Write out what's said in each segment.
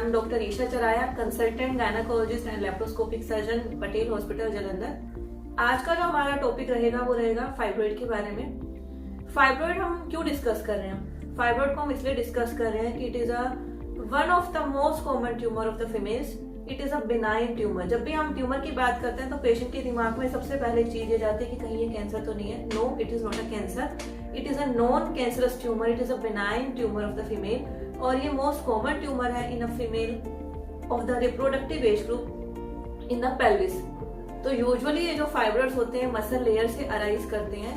M doctor Isha Charaya, consultant gynaecologist and laparoscopic surgeon, Patel hospital Jalandhar. आज का जो हमारा टॉपिक रहेगा वो रहेगा फाइब्रॉइड के बारे में। फाइब्रॉइड हम क्यों डिस्कस कर रहे हैं? फाइब्रॉइड को हम इसलिए डिस्कस कर रहे हैं कि it is one of the most common tumour of the females. It is a benign tumour. जब भी हम ट्यूमर की बात करते हैं तो पेशेंट के दिमाग में सबसे पहले एक चीज ये जाती है कि कहीं ये कैंसर तो नहीं है। No, it is not a cancer, it is a non cancerous tumour, it is a benign tumour of the female. और ये मोस्ट कॉमन ट्यूमर है in a female of the reproductive age group in the pelvis. तो usually ये जो fibroids होते हैं muscle layer से arise करते हैं।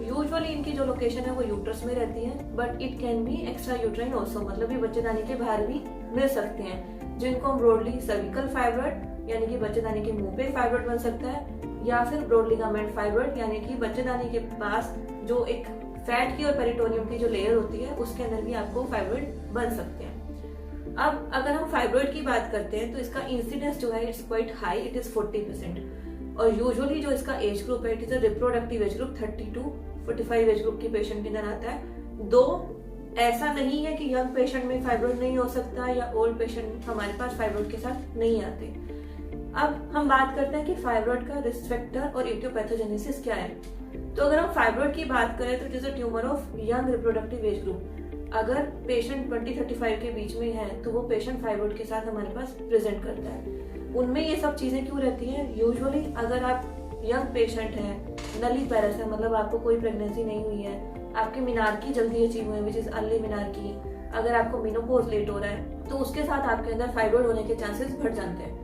यूजुअली इनकी जो लोकेशन है वो यूट्रस में रहती है, but it can be extra uterine also, मतलब ये बच्चेदानी के बाहर भी मिल सकते हैं, जिनको हम ब्रॉडली सर्विकल फाइब्रॉइड यानी कि बच्चेदानी के मुंह पे फाइब्रॉइड बन सकता है, या फिर ब्रॉड लिगामेंट फाइब्रॉइड यानी कि बच्चेदानी के पास जो एक फैट की और पेरिटोनियम की जो लेयर होती है उसके अंदर भी आपको फाइब्रॉइड बन सकते हैं। अब अगर हम फाइब्रॉइड की बात करते हैं तो इसका इंसिडेंस जो है it's quite high, it is 40%। और यूजुअली जो इसका एज ग्रुप है it is a reproductive age group, 30 to 45 age group के पेशेंट के अंदर आता है। दो ऐसा नहीं है कि यंग पेशेंट में फाइब्रॉइड नहीं हो सकता या ओल्ड पेशेंट हमारे पास फाइब्रॉइड के साथ नहीं आते। अब हम बात करते हैं कि फाइब्रॉइड का रिस्क फैक्टर और इटियोपैथोजेनेसिस क्या है। तो अगर हम फाइब्रॉइड की बात करें तो it is a tumour of young reproductive age group. अगर पेशेंट 20-35 के बीच में है तो वो पेशेंट फाइब्रॉइड के साथ हमारे पास प्रेजेंट करता है। उनमें ये सब चीजें क्यों रहती हैं? यूजुअली अगर आप यंग पेशेंट है, नली पैरस है, मतलब आपको कोई प्रेगनेंसी नहीं हुई है, आपके मिनार्की जल्दी अचीव हुए विच इज अर्ली मिनार्की, अगर आपको मेनोपॉज लेट हो रहा है तो उसके साथ आपके अंदर फाइब्रॉइड होने के चांसेस बढ़ जाते हैं।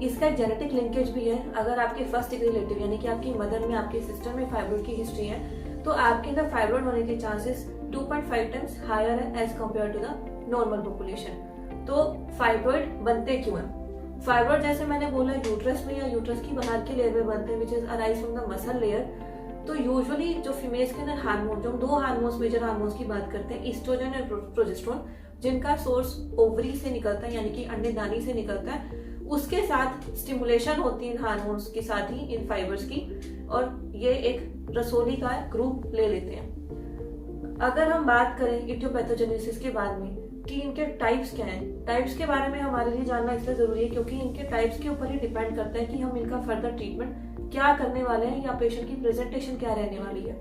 इसका एक जेनेटिक लिंकेज भी है। अगर आपके फर्स्ट डिग्री रिलेटिव यानी कि आपकी मदर में, आपके सिस्टर में फाइब्रॉइड की हिस्ट्री है तो आपके अंदर फाइब्रॉइड होने के चांसेस 2.5 टाइम्स हायर है as compared to the normal population. तो फाइब्रॉइड बनते क्यों है? फाइब्रॉइड जैसे मैंने बोला यूट्रस में या यूट्रस की बाहर की लेयर में बनते हैं which is arise from the muscle layer. तो यूजुअली जो फीमेल्स के अंदर हार्मोन, जो हम दो हार्मोन्स, मेजर हार्मोन्स की बात करते हैं, ईस्ट्रोजन और प्रोजेस्टेरोन, जिनका सोर्स ओवरी से निकलता है यानी कि अंडेदानी से निकलता है, उसके साथ स्टिमुलेशन होती है इन हार्मोन्स के साथ ही इन फाइबर्स की, और ये एक रसोली का ग्रुप ले लेते हैं। अगर हम बात करें इटियोपैथोजेनेसिस के बाद में कि इनके टाइप्स क्या हैं, टाइप्स के बारे में हमारे लिए जानना इसलिए जरूरी है क्योंकि इनके टाइप्स के ऊपर ही डिपेंड करता है कि हम इनका फर्दर ट्रीटमेंट क्या करने वाले हैं या पेशेंट की प्रेजेंटेशन क्या रहने वाली है।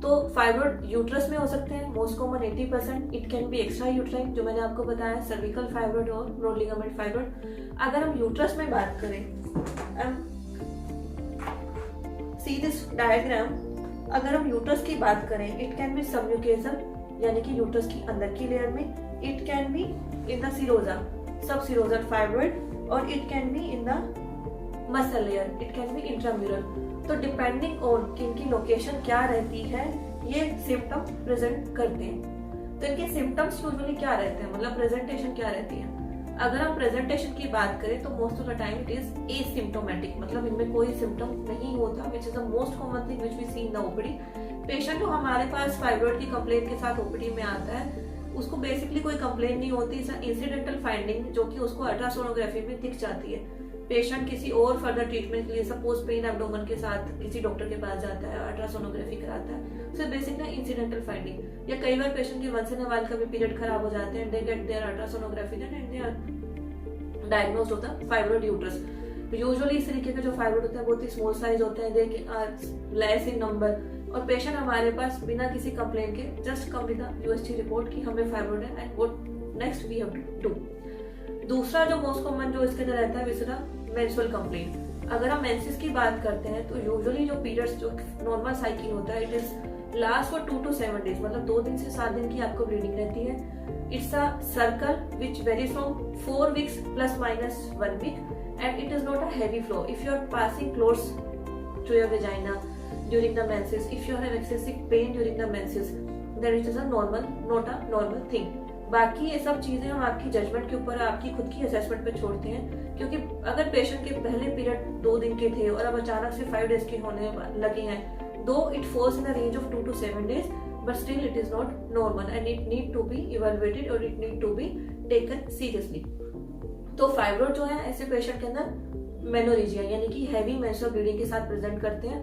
तो फाइब्रॉइड यूट्रस में हो सकते हैं, most common 80%। It can be extra uterine, जो मैंने आपको बताया, सर्विकल फाइब्रॉइड और ब्रॉड लिगामेंट फाइब्रॉइड। अगर हम यूट्रस में बात करें, सी दिस डायग्राम, अगर हम यूट्रस की बात करें इट कैन बी सबम्यूकेजल यानी कि यूट्रस की अंदर की लेयर में, it can be in the Sironja, सब सिरोजल फाइब्रॉइड, और it can be in the muscle layer, it can be intramural. तो डिपेंडिंग ऑन कि इनकी लोकेशन क्या रहती है ये सिम्टम प्रेजेंट करते हैं। तो इनके सिम्टम्स यूजुअली क्या रहते हैं, मतलब प्रेजेंटेशन क्या रहती है? अगर हम प्रेजेंटेशन की बात करें तो most of the time it is asymptomatic, मतलब इनमें कोई सिम्टम नहीं होता, which is the most common thing which we see in the OPD. Patient जो हमारे पास फाइब्रॉइड की कंप्लेंट के साथ ओपीडी में आता है उसको बेसिकली कोई कंप्लेंट नहीं होती, इंसिडेंटल फाइंडिंग जो कि उसको अल्ट्रासोनोग्राफी में दिख जाती है। पेशेंट किसी और फर्दर ट्रीटमेंट के लिए सपोज पेन एब्डोमेन के साथ किसी डॉक्टर के पास जाता है, अल्ट्रासोनोग्राफी कराता है, सो बेसिकली इंसिडेंटल फाइंडिंग। या कई बार पेशेंट के वंस इन अ व्हाइल का भी पीरियड खराब हो जाते हैं, they get their ultrasonography then and they are diagnosed होता है फाइब्रॉइड यूट्रस। यूजुअली इस तरीके के जो फाइब्रॉइड होते हैं बहुत ही स्मॉल साइज होते हैं, they are less in number, और पेशेंट हमारे पास बिना किसी कंप्लेंट के just come with USG report कि हमें फाइब्रॉइड है and what next we have to do. दूसरा जो मोस्ट कॉमन जो इसके अंदर रहता है विसरा मेंस्ट्रुअल कंप्लेंट। अगर हम मेंसेस की बात करते हैं तो यूजुअली जो पीरियड्स जो नॉर्मल साइकिल होता है it is last for 2 to 7 days, मतलब 2 दिन से 7 दिन की आपको ब्लीडिंग रहती है। It's a circle which varies from 4 weeks ±1 week and it is not a heavy flow. If you are passing clothes to your vagina during the menses, if you have excessive pain during the menses, then it is a normal, not a normal thing. बाकी ये सब चीजें हम आपकी judgement के ऊपर, आपकी खुद की असेसमेंट पे छोड़ते हैं, क्योंकि अगर पेशेंट के पहले पीरियड 2 दिन के थे और अब अचानक से 5 days के होने लगे हैं, दो it falls in the range of 2 to 7 days, but still it is not normal and it need to be evaluated or it need to be taken seriously. तो फाइब्रॉइड जो है ऐसे पेशेंट के अंदर मेनोरेजिया यानी कि हैवी मेंस्ट्रुअल ब्लीडिंग के साथ प्रेजेंट करते हैं।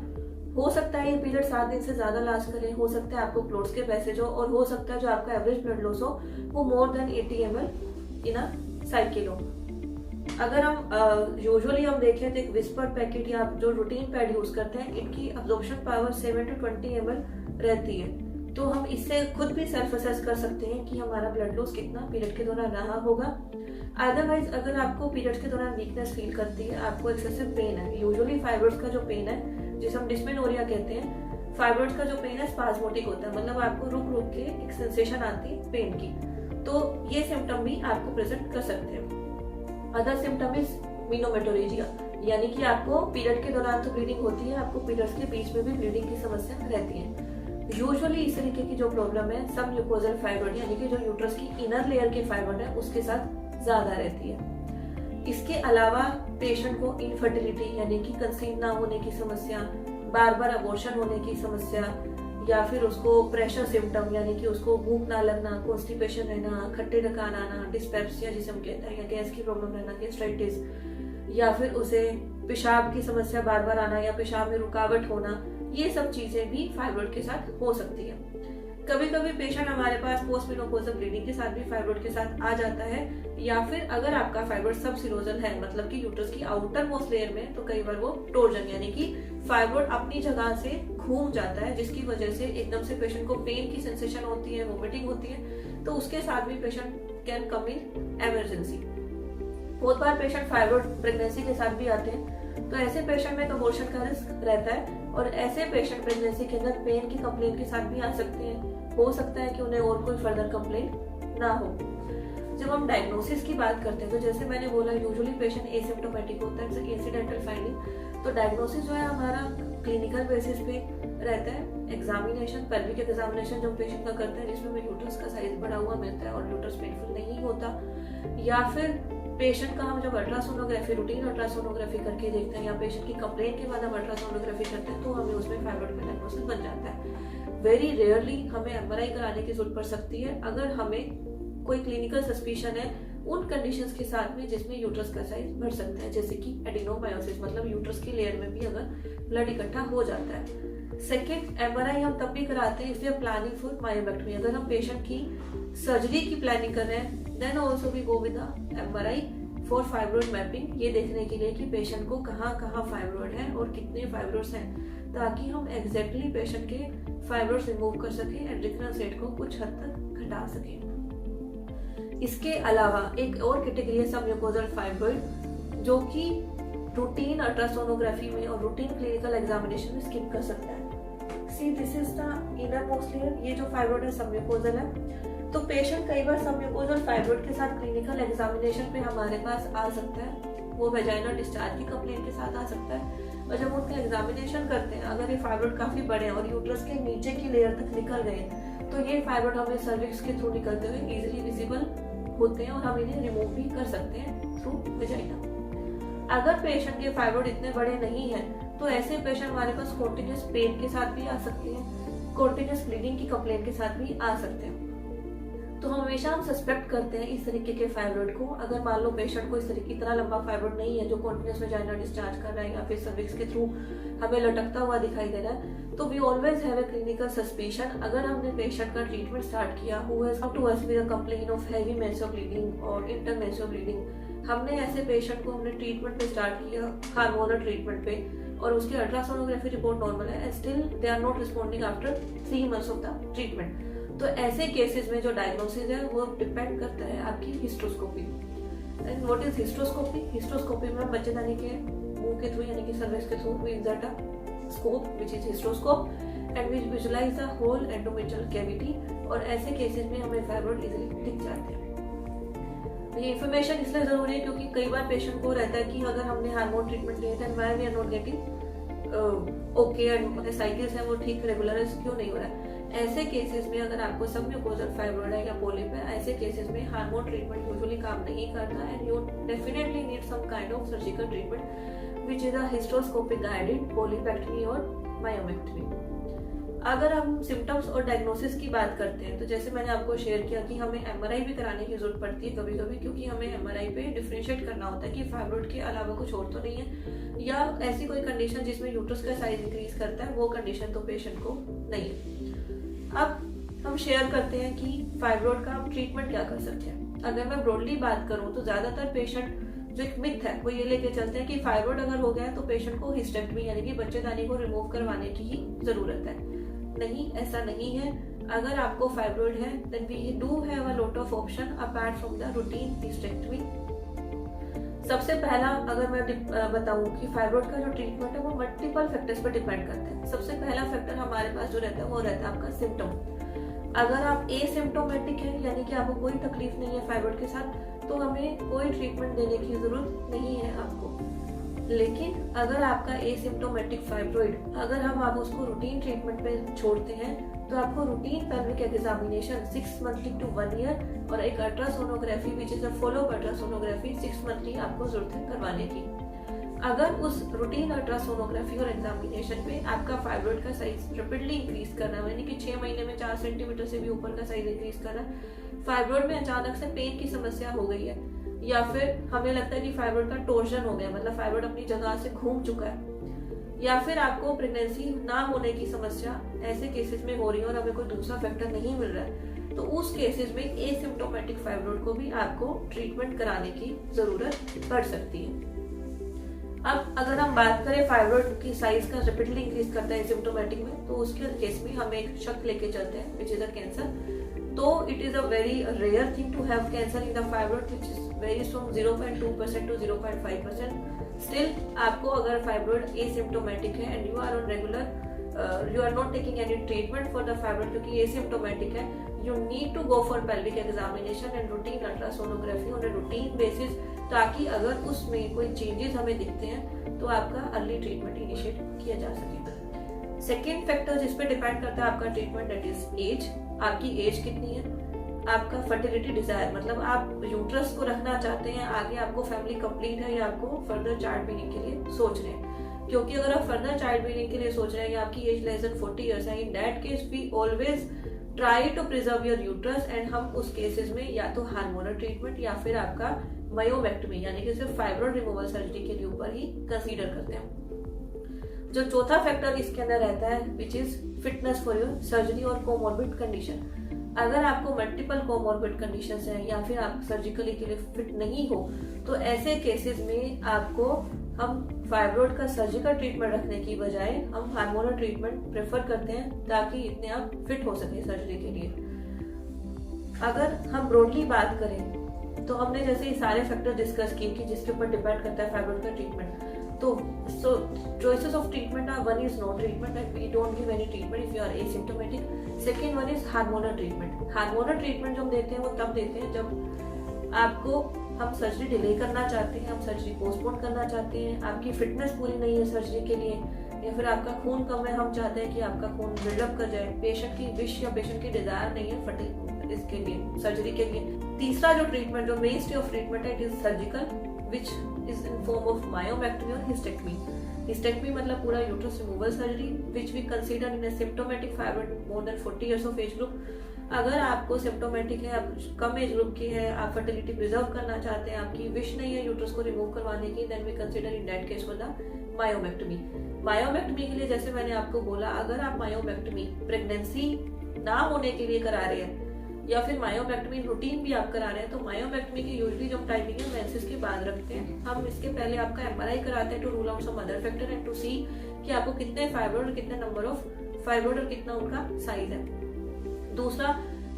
हो सकता है ये पीरियड 7 दिन से ज्यादा लास्ट करे, हो सकता है आपको क्लोट्स के पैसेज हो, और हो सकता है जो आपका एवरेज ब्लड लॉस हो वो मोर देन 80 ml इन अ साइकिल हो। अगर हम यूजुअली हम देखें तो एक विस्पर पैकेट या जो रूटीन पैड यूज करते हैं, इनकी अब्जॉर्प्शन पावर 7 to 20 ml रहती है। तो हम इससे खुद भी सेल्फ असेस कर सकते हैं कि हमारा ब्लड लॉस कितना पीरियड के दौरान रहा होगा। अदरवाइज अगर आपको पीरियड के दौरान वीकनेस फील करती है, आपको एक्सेसिव पेन है, यूजुअली फाइब्रॉइड्स का जो पेन है जिसे हम डिस्मेनोरिया कहते हैं, फाइब्रॉइड्स का जो पेन है स्पाज्मोटिक होता है, मतलब आपको रुक रुक के एक सेंसेशन आती है पेन की। तो ये सिम्टम भी आपको प्रेजेंट कर सकते हैं। अदर सिम्टम इज मिनोमेटोरेजिया, यानी कि आपको पीरियड के दौरान तो ब्लीडिंग होती है, आपको पीरियड्स के बीच में भी ब्लीडिंग की समस्या रहती है। यूजुअली इस तरीके की जो प्रॉब्लम है सब म्यूकोजल फाइब्रॉइड यानी कि जो यूट्रस की इनर लेयर के फाइब्रॉइड है उसके साथ ज्यादा रहती है। इसके अलावा पेशेंट को इनफर्टिलिटी यानी कि कंसीव ना होने की समस्या, बार बार अबॉर्शन होने की समस्या, या फिर उसको प्रेशर सिम्टम यानी कि उसको भूख ना लगना, कॉन्स्टिपेशन रहना, खट्टे ढकान आना, डिस्पेप्सिया जिसे हम कहते हैं, या गैस की प्रॉब्लम रहना, गैस्ट्राइटिस, या फिर उसे पेशाब की समस्या बार बार आना या पेशाब में रुकावट होना, ये सब चीजें भी फाइब्रॉइड के साथ हो सकती है। कभी कभी पेशेंट हमारे पास पोस्ट मेनोपॉजल ब्लीडिंग के साथ भी फाइब्रॉइड के साथ आ जाता है, या फिर अगर आपका फाइब्रॉइड सब सिरोजल है, मतलब कि यूट्रस की आउटर मोस्ट लेयर में, तो कई बार वो टोर्जन यानी कि फाइब्रॉइड अपनी जगह से घूम जाता है, जिसकी वजह से एकदम से पेशेंट को पेन की सेंसेशन होती है, वोमिटिंग होती है, तो उसके साथ भी patient can come in emergency. बहुत बार पेशेंट फाइब्रॉइड प्रेगनेंसी के साथ भी आते हैं, तो ऐसे पेशेंट में अबॉर्शन का रिस्क रहता है, और ऐसे पेशेंट प्रेगनेंसी के अंदर पेन की कंप्लेंट के साथ भी आ सकते हैं। हो सकता है कि उन्हें और कोई फर्दर कंप्लेंट ना हो। जब हम डायग्नोसिस की बात करते हैं तो जैसे मैंने बोला यूजुअली पेशेंट एसिम्प्टोमेटिक होता है, इंसिडेंटल फाइंडिंग। तो डायग्नोसिस जो है हमारा क्लिनिकल बेसिस पे रहता है। एग्जामिनेशन, पेल्विक एग्जामिनेशन जो पेशेंट का करते हैं जिसमें यूट्रस का साइज बढ़ा हुआ मिलता है और यूट्रस पेनफुल नहीं होता, या फिर पेशेंट का हम जब अल्ट्रासोनोग्राफी, रूटीन अल्ट्रासोनोग्राफी करके देखते हैं, या पेशेंट की कंप्लेंट के बाद हम अल्ट्रासोनोग्राफी करते हैं, तो हमें उसमें फाइब्रॉइड का डायग्नोसिस बन जाता है। वेरी रेयरली हमें एमआरआई कराने की जरूरत पड़ सकती है अगर हमें कोई क्लिनिकल सस्पिशन है उन कंडीशंस के साथ में जिसमें यूट्रस का साइज बढ़ सकता है, जैसे कि एडिनोमायोसिस, मतलब यूट्रस की लेयर में भी अगर ब्लड इकट्ठा हो जाता है। सेकेंड, एमआरआई हम तब भी कराते हैं इसलिए प्लानिंग फॉर मायोमेक्टमी। अगर हम पेशेंट की सर्जरी की प्लानिंग कर रहे हैं, then also we go with MRI for fibroid mapping, ये देखने के लिए कि पेशेंट को कहाँ कहाँ फाइब्रॉइड है और कितने फाइब्रॉइड्स हैं, ताकि हम एग्जैक्टली पेशेंट के फाइब्रॉइड्स रिमूव कर सकें एंड रिकरेंस रेट को कुछ हद तक घटा सकें। इसके अलावा एक और कैटेगरी है सबम्यूकोजल फाइब्रॉइड, जो कि रूटीन अल्ट्रासोनोग्राफी में और रूटीन क्लिनिकल एग्जामिनेशन में स्किप कर सकता है। See this is the inner most layer, ये जो फाइब्रॉइड है सबम्यूकोजल है। तो पेशेंट कई बार सबम्यूकोजल फाइब्रॉइड के साथ क्लिनिकल एग्जामिनेशन पे हमारे पास आ सकता है, वो वेजाइनल डिस्चार्ज की कंप्लेंट के साथ आ सकता है, और जब उनका एग्जामिनेशन करते हैं अगर ये फाइब्रॉइड काफी बड़े हैं और यूट्रस के नीचे की लेयर तक निकल गए, तो ये फाइब्रॉइड हमें सर्विक्स के थ्रू निकलते हुए इजीली विजिबल होते हैं और हम इन्हें रिमूव भी कर सकते हैं थ्रू वेजाइना। अगर पेशेंट के फाइब्रॉइड इतने बड़े नहीं है तो ऐसे पेशेंट हमारे पास कॉन्टिन्यूस पेन के साथ भी आ सकते हैं, कॉन्टिन्यूस ब्लीडिंग की कंप्लेंट के साथ भी आ सकते हैं। तो हमेशा हम सस्पेक्ट करते हैं इस तरीके के फाइब्रॉइड को। अगर मान लो पेशेंट को इस तरीके इतना लंबा फाइब्रॉइड नहीं है जो कॉन्टिन्यूस वेजाइनल डिस्चार्ज कर रहा है या फिर सर्विक्स के थ्रू हमें लटकता हुआ दिखाई दे रहा है, तो we always have a clinical suspicion. अगर हमने पेशेंट का ट्रीटमेंट स्टार्ट किया, who has come to us with a complaint of heavy menstrual bleeding और इंटरमेंस्ट्रुअल ब्लीडिंग, हमने ऐसे पेशेंट को हमने ट्रीटमेंट पे स्टार्ट किया, हार्मोनल ट्रीटमेंट पे, और उसकी अल्ट्रासोनोग्राफी रिपोर्ट नॉर्मल है, still they are not responding after 3 months of the treatment, तो ऐसे केसेस में जो डायग्नोसिस है वो डिपेंड करता है आपकी hysteroscopy. And what is hysteroscopy? Hysteroscopy में बच्चेदानी के मुंह के थ्रू यानी कि सर्विक्स के through we insert a scope which is hysteroscope and we visualise the whole endometrial cavity, और ऐसे केसेस में हमें फाइब्रॉइड इजीली दिख जाते हैं। ये इन्फॉर्मेशन इसलिए जरूरी है क्योंकि कई बार पेशेंट को रहता है कि अगर हमने हार्मोन ट्रीटमेंट लिया then why we are not getting okay and cycles है वो ठीक रेगुलर क्यों नहीं हो रहा है। ऐसे केसेस में अगर आपको सबम्यूकोजल फाइब्रॉइड है या पोलिप है, ऐसे केसेस में हार्मोन ट्रीटमेंट यूजुअली काम नहीं करता and you definitely need some kind of surgical treatment which is a hysteroscopic guided polypectomy और मायोमेक्टमी। अगर हम सिम्टम्स और डायग्नोसिस की बात करते हैं तो जैसे मैंने आपको शेयर किया कि हमें एमआरआई भी कराने की जरूरत पड़ती है कभी कभी, क्योंकि हमें एमआरआई पे डिफरेंशिएट करना होता है कि फाइब्रॉइड के अलावा कुछ और तो नहीं है, या ऐसी कोई कंडीशन जिसमें यूट्रस का साइज इंक्रीज करता है, वो कंडीशन तो पेशेंट को नहीं है। अब हम शेयर करते हैं कि फाइब्रॉइड का हम ट्रीटमेंट क्या कर सकते हैं। अगर मैं ब्रॉडली बात करूं तो ज्यादातर पेशेंट जो एक मिथ है वो ये लेके चलते हैं कि फाइब्रॉइड अगर हो गया तो पेशेंट को हिस्टेक्टमी यानी कि बच्चेदानी को रिमूव करवाने की ही जरूरत है। नहीं, ऐसा नहीं है। अगर आपको फाइब्रॉइड है then we do have a lot of option apart from the routine hysterectomy. सबसे पहला अगर मैं बताऊं कि फाइब्रॉइड का जो ट्रीटमेंट है वो मल्टीपल फैक्टर्स पर डिपेंड करता है। सबसे पहला फैक्टर हमारे पास जो रहता है वो रहता है आपका सिम्टम। अगर आप एसिम्प्टोमेटिक है यानी कि आपको कोई तकलीफ नहीं है फाइब्रॉइड के साथ, तो हमें कोई ट्रीटमेंट देने की जरूरत नहीं है आपको। लेकिन अगर आपका एसिम्प्टोमेटिक फाइब्रॉइड अगर हम आप उसको रूटीन ट्रीटमेंट पे छोड़ते हैं तो आपको routine pelvic examination 6 monthly to 1 year और एक ultrasonography which is a follow up ultrasonography 6 monthly आपको जरूरत है करवाने की। अगर उस रूटीन अल्ट्रासोनोग्राफी और एग्जामिनेशन पे आपका फाइब्रॉइड का साइज रैपिडली इंक्रीज कर रहा है यानी कि 6 महीने में 4 सेंटीमीटर से भी ऊपर का साइज इंक्रीज कर रहा है, फाइब्रॉइड में अचानक से पेन की समस्या हो गई है, या फिर हमें लगता है कि फाइब्रॉइड का टोर्जन हो गया मतलब फाइब्रॉइड अपनी जगह से घूम चुका है, या फिर आपको प्रेगनेंसी ना होने की समस्या ऐसे केसेस में हो रही है और हमें कोई दूसरा फैक्टर नहीं मिल रहा है, तो उस केसेस में एसिम्प्टोमेटिक फाइब्रॉइड को भी आपको ट्रीटमेंट कराने की जरूरत पड़ सकती है। अब अगर हम बात करें फाइब्रॉइड की साइज का रैपिडली इंक्रीज करता है सिम्प्टोमेटिक में, तो उसके केस में हम एक शक लेके चलते हैं विच इज अ कैंसर। तो it is a very rare thing to have cancer in the fibroid which is varies from 0.2% to 0.5%। Still आपको अगर फाइब्रॉइड एसिम्प्टोमेटिक है and you are on regular you are not taking any treatment for the fibroid क्योंकि asymptomatic है, you need to go for pelvic examination and routine ultrasonography on a routine basis, ताकि अगर उसमें कोई changes हमें दिखते हैं तो आपका अर्ली ट्रीटमेंट इनिशिएट किया जा सके। सेकेंड फैक्टर जिस पे डिपेंड करता है आपका ट्रीटमेंट दैट इज एज। आपकी एज कितनी है, आपका फर्टिलिटी डिजायर मतलब आप यूट्रस को रखना चाहते हैं, आगे आपको फैमिली कंप्लीट है या आपको फर्दर चाइल्ड बीइंग के लिए सोच रहे हैं। क्योंकि अगर आप फर्दर चाइल्ड बीइंग के लिए सोच रहे हैं या आपकी एज लेस देन 40 इयर्स है, in that case we always try to preserve your uterus and हम उस केसेस में या तो हार्मोनल ट्रीटमेंट या फिर आपका मायोमेक्टमी यानी कि सिर्फ फाइब्रॉइड रिमूवल सर्जरी के लिए ऊपर ही कंसीडर करते हैं। जो चौथा फैक्टर इसके अंदर रहता है which is fitness for your surgery और कोमॉर्बिड कंडीशन। अगर आपको मल्टीपल कोमॉर्बिड कंडीशंस हैं या फिर आप सर्जिकली के लिए फिट नहीं हो, तो ऐसे केसेस में आपको हम फाइब्रॉइड का सर्जिकल ट्रीटमेंट रखने की बजाय हम हार्मोनल ट्रीटमेंट प्रेफर करते हैं ताकि इतने आप फिट हो सके सर्जरी के लिए। अगर हम ब्रॉडली बात करें तो हमने जैसे ये सारे फैक्टर डिस्कस किए कि जिसके ऊपर डिपेंड करता है फाइब्रॉइड का ट्रीटमेंट, तो choices of treatment are, one is no treatment, that we don't give any treatment if you are asymptomatic. Second one is hormonal treatment. Hormonal treatment जो हम देते हैं वो तब देते हैं जब आपको हम सर्जरी डिले करना चाहते हैं, हम सर्जरी पोस्टपोन करना चाहते हैं, आपकी फिटनेस पूरी नहीं है सर्जरी के लिए, या फिर आपका खून कम है, हम चाहते हैं कि आपका खून बिल्डअप कर जाए, पेशेंट की विश या पेशेंट की डिजायर नहीं है फर्टिल इसके लिए सर्जरी के लिए। तीसरा जो ट्रीटमेंट जो मेन स्टे ऑफ ट्रीटमेंट है it is surgical which is in form of myomectomy और हिस्टेक्टमी। हिस्टेक्टमी मतलब पूरा uterus removal surgery which we consider in a symptomatic fibroid more than 40 years of age group. अगर आपको symptomatic है, आप कम age group की है, आप फर्टिलिटी प्रिजर्व करना चाहते हैं, आपकी विश नहीं है यूट्रस को रिमूव करवाने की, then we consider in that case for the myomectomy. Myomectomy के लिए जैसे मैंने आपको बोला, अगर आप मायोमेक्टमी प्रेगनेंसी ना होने के लिए करा रहे हैं या फिर मायोमेक्टमी रूटीन भी आप करा रहे हैं, तो मायोमेक्टमी की यूजुअली जो टाइमिंग है मेंसेस के बाद रखते हैं। हम इसके पहले आपका एमआरआई कराते हैं to rule out some other factor and to see कि आपको कितने फाइब्रॉइड, कितने नंबर ऑफ फाइब्रॉइड और कितना उनका साइज है। दूसरा,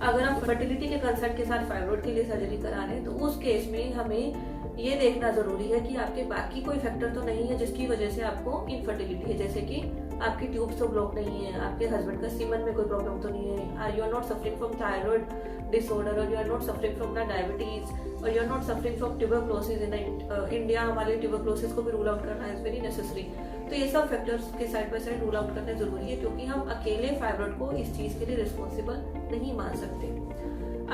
अगर आप फर्टिलिटी के कंसर्न के साथ फाइब्रॉइड के लिए सर्जरी करा रहे हैं तो उस केस में हमें ये देखना जरूरी है कि आपके बाकी कोई फैक्टर तो नहीं है जिसकी वजह से आपको इनफर्टिलिटी है, जैसे कि आपकी ट्यूब्स तो ब्लॉक नहीं है, आपके हस्बैंड का सीमन में कोई प्रॉब्लम तो नहीं है, you are not suffering from thyroid disorder, और you are not suffering from the diabetes, और you are not suffering from tuberculosis. In India हमारे ट्यूबरक्लोसिस को भी रूल आउट करना इज वेरी नेसेसरी। तो ये सब फैक्टर्स के side by side rule out करना जरूरी है, क्योंकि हम अकेले फाइब्रॉइड को इस चीज के लिए रिस्पॉन्सिबल नहीं मान सकते।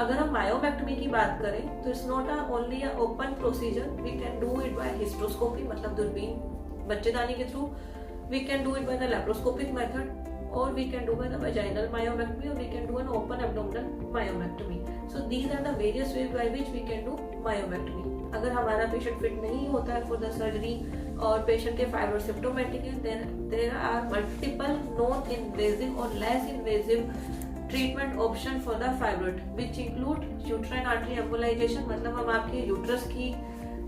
अगर हम मायोमेक्टमी की बात करें तो it's not only a open procedure, we can do it by hysteroscopy मतलब दूरबीन बच्चेदानी के through, we can do it by the laparoscopic method, or we can do by the vaginal myomectomy, or we can do an open abdominal myomectomy. So these are the various ways by which we can do myomectomy. अगर हमारा patient fit नहीं होता है for the surgery और patient के fibroid symptomatic है, then there are multiple non invasive और less invasive treatment option for the fibroid which include uterine artery embolisation, मतलब हम आपके यूट्रस की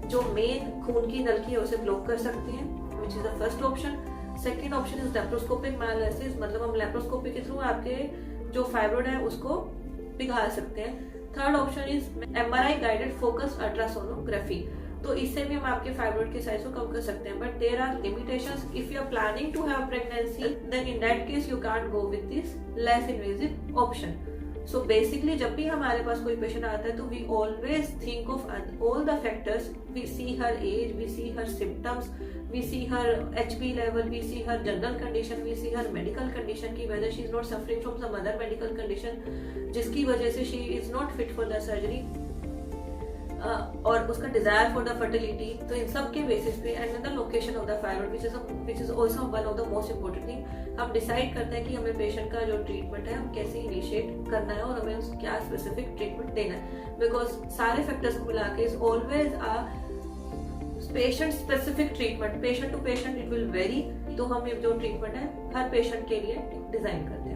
जो मेन खून की नलकी है उसे ब्लॉक कर सकते हैं, which is the first option. Second option is laparoscopic myolysis, मतलब हम लेप्रोस्कोपी के थ्रू आपके जो फाइब्रॉइड है उसको पिघाल सकते हैं। Third option is MRI guided focus ultrasonography, तो इससे भी हम आपके फाइब्रॉइड के साइज को कम कर सकते हैं। But there are limitations, if you are planning to have pregnancy then in that case you can't go with this less invasive option. So basically जब भी हमारे पास कोई पेशेंट आता है तो we always think of all the factors, we see her age, we see her symptoms, we see her HB level, we see her general condition, we see her medical condition की whether she is not suffering from some other medical condition जिसकी वजह से she is not fit for the surgery, और उसका desire for the fertility। तो इन सब के basis पे and the location of the fibroid which is also one of the most important thing, हम डिसाइड करते हैं कि हमें पेशेंट का जो ट्रीटमेंट है हम कैसे इनिशिएट करना है और हमें क्या स्पेसिफिक ट्रीटमेंट देना है, बिकॉज सारे फैक्टर्स को मिला के is always a patient specific treatment, patient to patient it will vary. तो हम जो ट्रीटमेंट है हर पेशेंट के लिए डिजाइन करते हैं।